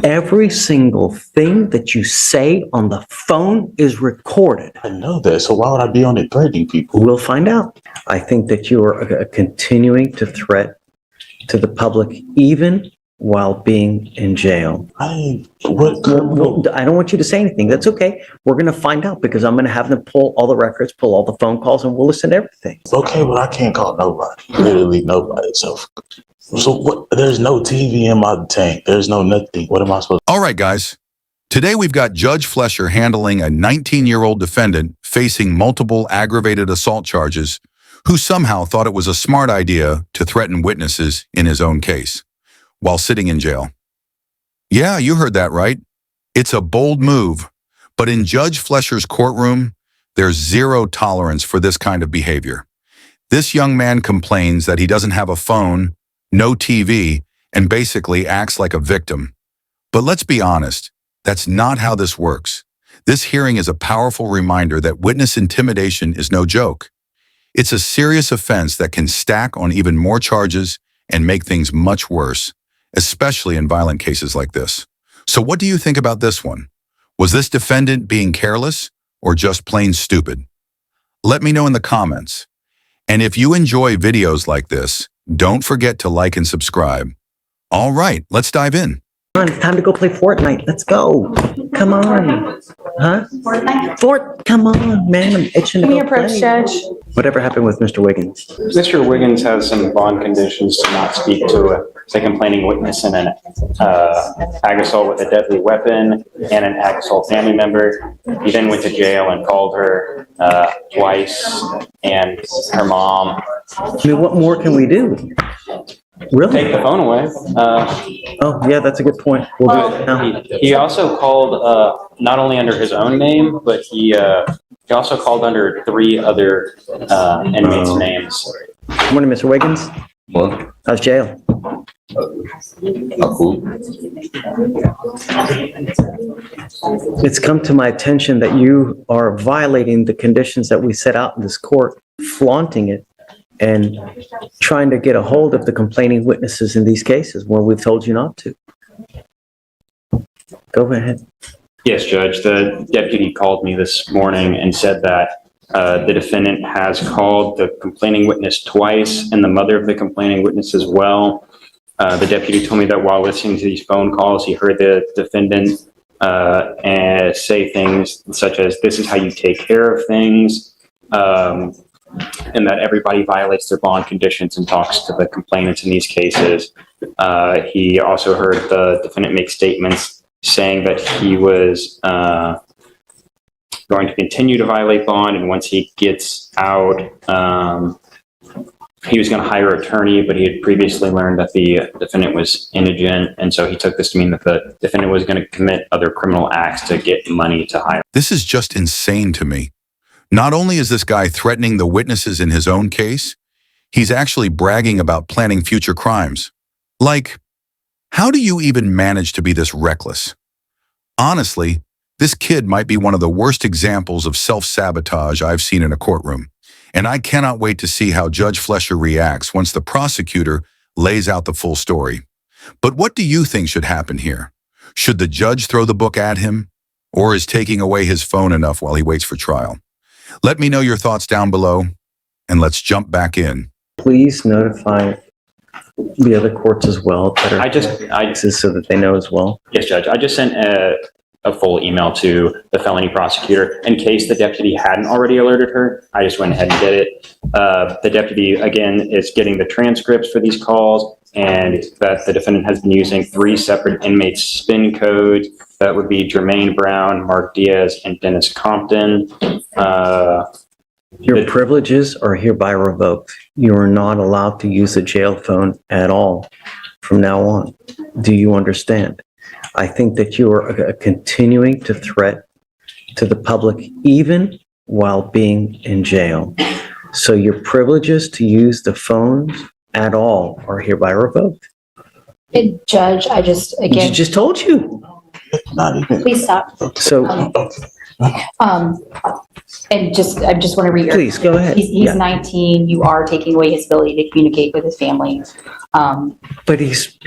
Every single thing that you say on the phone is recorded. I know that, so why would I be on it threatening people? We'll find out. I think that you are continuing to threat to the public even while being in jail. I don't want you to say anything. That's okay. We're going to find out because I'm going to have them pull all the records, pull all the phone calls, and we'll listen to everything. Okay, but I can't call nobody. Literally nobody. So what? There's no TV in my tank. There's no nothing. What am I supposed to? All right, guys. Today we've got Judge Flesher handling a 19-year-old defendant facing multiple aggravated assault charges who somehow thought it was a smart idea to threaten witnesses in his own case while sitting in jail. Yeah, you heard that right. It's a bold move, but in Judge Flesher's courtroom, there's zero tolerance for this kind of behavior. This young man complains that he doesn't have a phone, no TV, and basically acts like a victim. But let's be honest, that's not how this works. This hearing is a powerful reminder that witness intimidation is no joke. It's a serious offense that can stack on even more charges and make things much worse, especially in violent cases like this. So what do you think about this one? Was this defendant being careless or just plain stupid? Let me know in the comments. And if you enjoy videos like this, don't forget to like and subscribe. All right, let's dive in. Come on, it's time to go play Fortnite. Let's go. Come on. Huh? Fortnite? Come on, man. I'm itching to go play. Judge. Whatever happened with Mr. Wiggins? Mr. Wiggins has some bond conditions to not speak to a complaining witness in an ag assault with a deadly weapon and an ag assault family member. He then went to jail and called her twice and her mom. I mean, what more can we do? Really? Take the phone away. Oh, yeah, that's a good point. We'll do it now. He also called not only under his own name, but he also called under 3 other inmates' names. Good morning, Mr. Wiggins. What? How's jail? Cool. It's come to my attention that you are violating the conditions that we set out in this court, flaunting it, and trying to get a hold of the complaining witnesses in these cases where we've told you not to. Go ahead. Yes, Judge. The deputy called me this morning and said that the defendant has called the complaining witness twice and the mother of the complaining witness as well. The deputy told me that while listening to these phone calls, he heard the defendant say things such as, "This is how you take care of things," and that everybody violates their bond conditions and talks to the complainants in these cases. He also heard the defendant make statements saying that he was going to continue to violate bond, and once he gets out, he was going to hire an attorney, but he had previously learned that the defendant was indigent, and so he took this to mean that the defendant was going to commit other criminal acts to get money to hire. This is just insane to me. Not only is this guy threatening the witnesses in his own case, he's actually bragging about planning future crimes. Like, how do you even manage to be this reckless? Honestly, this kid might be one of the worst examples of self-sabotage I've seen in a courtroom, and I cannot wait to see how Judge Flesher reacts once the prosecutor lays out the full story. But what do you think should happen here? Should the judge throw the book at him, or is taking away his phone enough while he waits for trial? Let me know your thoughts down below, and let's jump back in. Please notify the other courts as well that are so that they know as well. Yes, Judge. I just sent a full email to the felony prosecutor in case the deputy hadn't already alerted her. I just went ahead and did it. The deputy, again, is getting the transcripts for these calls, and that the defendant has been using 3 separate inmates' spin codes. That would be Jermaine Brown, Mark Diaz, and Dennis Compton. Your privileges are hereby revoked. You are not allowed to use a jail phone at all from now on. Do you understand? I think that you are continuing to threat to the public even while being in jail. So your privileges to use the phones at all are hereby revoked. Judge, I just, again. She just told you. Not even. Please stop. So, and just, I just want to reiterate. Please, go ahead. He's 19. You are taking away his ability to communicate with his family. but he's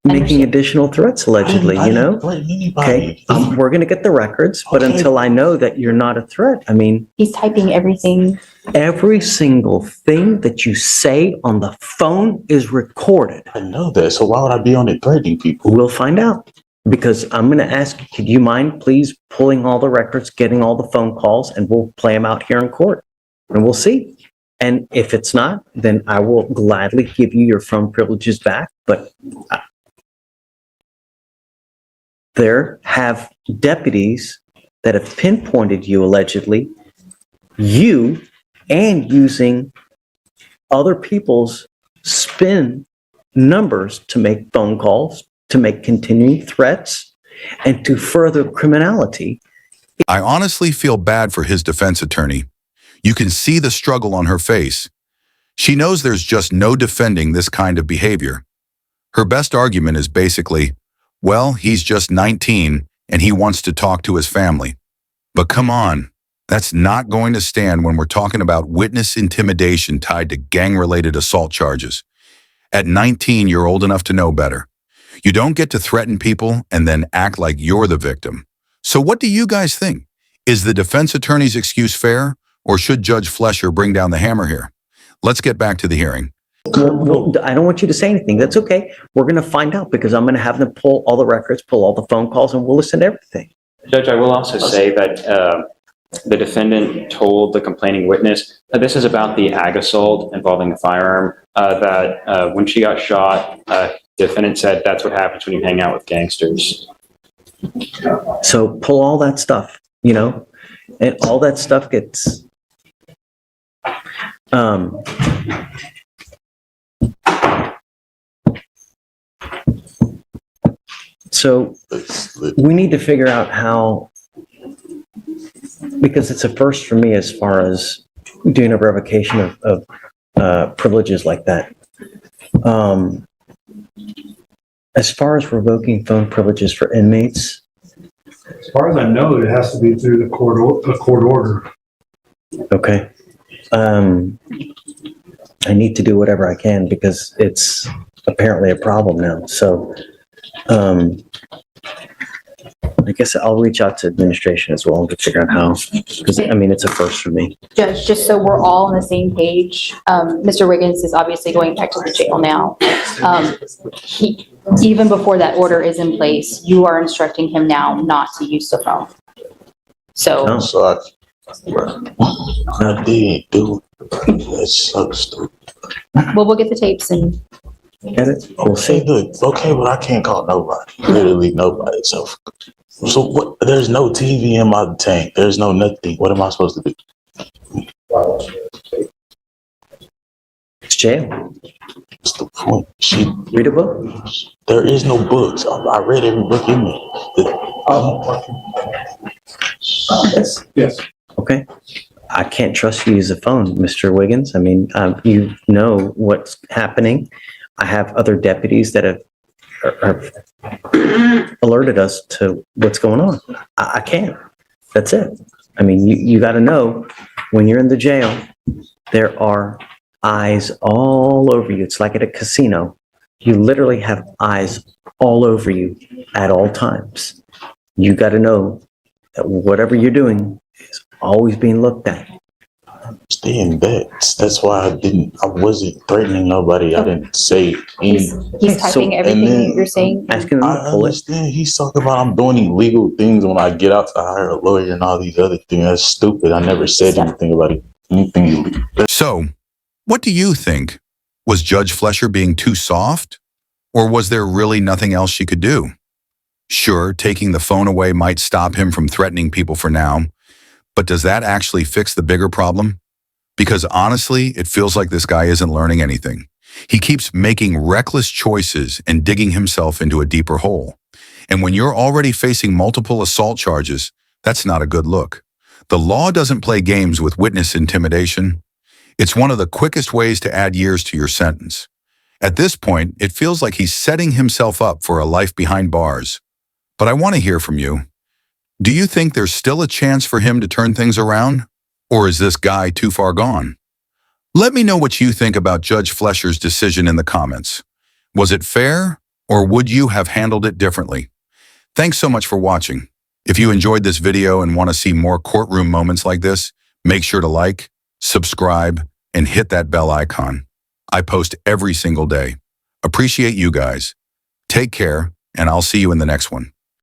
making Understand. additional threats allegedly, I you didn't know? threaten Okay, anybody. we're gonna get the records, but Okay. until I know that you're not a threat, I mean, He's typing everything. every single thing that you say on the phone is recorded. I know that. So why would I be on it threatening people? We'll find out. Because I'm going to ask, could you mind please pulling all the records, getting all the phone calls, and we'll play them out here in court. And we'll see. And if it's not, then I will gladly give you your phone privileges back. But there have deputies that have pinpointed you allegedly, you and using other people's spin numbers to make phone calls, to make continuing threats, and to further criminality. I honestly feel bad for his defense attorney. You can see the struggle on her face. She knows there's just no defending this kind of behavior. Her best argument is basically, well, he's just 19 and he wants to talk to his family. But come on, that's not going to stand when we're talking about witness intimidation tied to gang-related assault charges. At 19, you're old enough to know better. You don't get to threaten people and then act like you're the victim. So what do you guys think? Is the defense attorney's excuse fair, or should Judge Flesher bring down the hammer here? Let's get back to the hearing. Well, I don't want you to say anything. That's okay. We're going to find out because I'm going to have them pull all the records, pull all the phone calls, and we'll listen to everything. Judge, I will also say that the defendant told the complaining witness, this is about the ag assault involving the firearm, that when she got shot, the defendant said that's what happens when you hang out with gangsters. So pull all that stuff, you know, and all that stuff gets, so we need to figure out how, because it's a first for me as far as doing a revocation of privileges like that. As far as revoking phone privileges for inmates, As far as I know, it has to be through the court order. okay. I need to do whatever I can because it's apparently a problem now. So, I guess I'll reach out to administration as well to figure out how, because I mean, it's a first for me. Judge, just so we're all on the same page, Mr. Wiggins is obviously going back to the jail now. Even before that order is in place, you are instructing him now not to use the phone. So, Oh. So I did do it. That's so stupid. well, we'll get the tapes and Get it? We'll Okay, see. good. Okay, but I can't call nobody. Literally nobody. So what? There's no TV in my tank. There's no nothing. What am I supposed to do? It's jail. What's the point? Read a book. There is no books. I read every book in there. Yes. Okay. I can't trust you to use a phone, Mr. Wiggins. I mean, you know what's happening. I have other deputies that have alerted us to what's going on. I can't. That's it. I mean, you got to know when you're in the jail, there are eyes all over you. It's like at a casino. You literally have eyes all over you at all times. You got to know that whatever you're doing is always being looked at. Stay in bed. That's why I wasn't threatening nobody. I didn't say he's any. typing and everything then- you're saying. Asking them I to pull it. understand. He's talking about I'm doing illegal things when I get out to hire a lawyer and all these other things. That's stupid. I never said anything about anything illegal. So, what do you think? Was Judge Flesher being too soft? Or was there really nothing else she could do? Sure, taking the phone away might stop him from threatening people for now, but does that actually fix the bigger problem? Because honestly, it feels like this guy isn't learning anything. He keeps making reckless choices and digging himself into a deeper hole. And when you're already facing multiple assault charges, that's not a good look. The law doesn't play games with witness intimidation. It's one of the quickest ways to add years to your sentence. At this point, it feels like he's setting himself up for a life behind bars. But I want to hear from you. Do you think there's still a chance for him to turn things around? Or is this guy too far gone? Let me know what you think about Judge Flesher's decision in the comments. Was it fair, Or would you have handled it differently? Thanks so much for watching. If you enjoyed this video and want to see more courtroom moments like this, make sure to like, subscribe, and hit that bell icon. I post every single day. Appreciate you guys. Take care, and I'll see you in the next one.